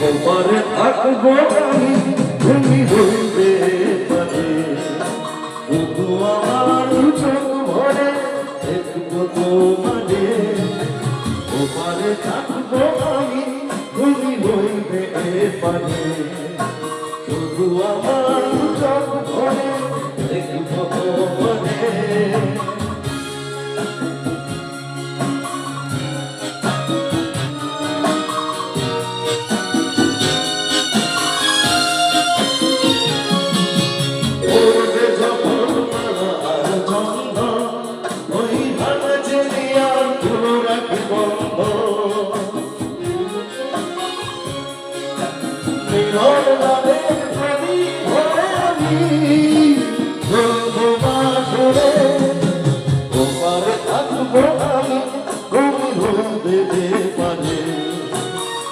ওপারে থাকবো আমি, তুমি হইবে পারে, শুধু আমার চোখ ভরে দেখবো তোমারে। ওপারে থাকবো আমি, তুমি হইবে পারে, শুধু আমার চোখ ভরে দেখবো তোমারে।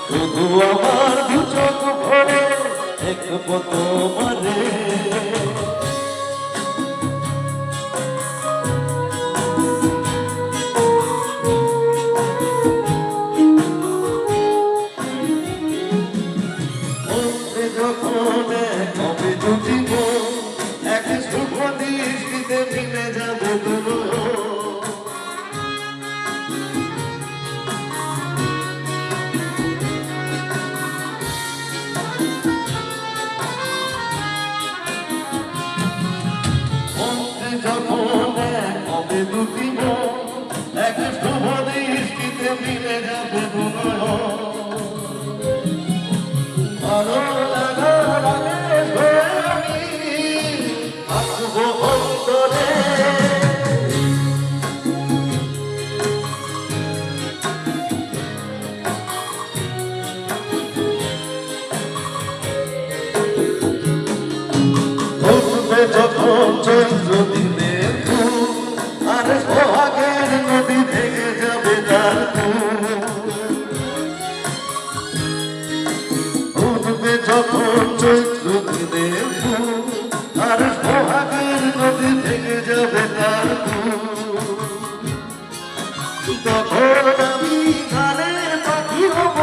শুধু আমার দু চোখ ভরে দেখবো তোমারে। কবে জুটিব এক শুভ দৃষ্টিতে মিলে যাবে দুটো। কবে জুটিব এক শুভ দৃষ্টিতে মিলে যাবে দুটো। ভালো যখন চৈত্র দিনে আর সোহাগের নদী ভেঙে যাবে তার উঠবে যখন চৈত্র দিনে আর সোহাগের নদী ভেঙে যাবে তার তখন আমি গানের পাখি হব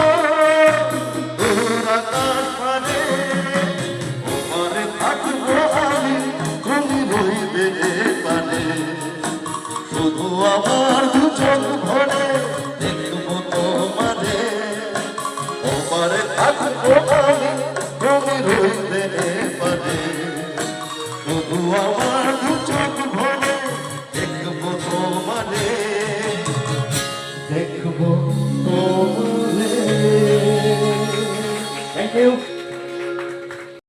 আকাশ পানে। ওপারে থাকবো আমি, তুমি রইবে পানে, শুধু আমার দু চোখ ভরে দেখবো তোমারে। ওপারে থাকবো আমি, তুমি রইবে পানে, শুধু আমার দু চোখ ভরে দেখবো তোমারে, দেখবো তোমারে। Thank you.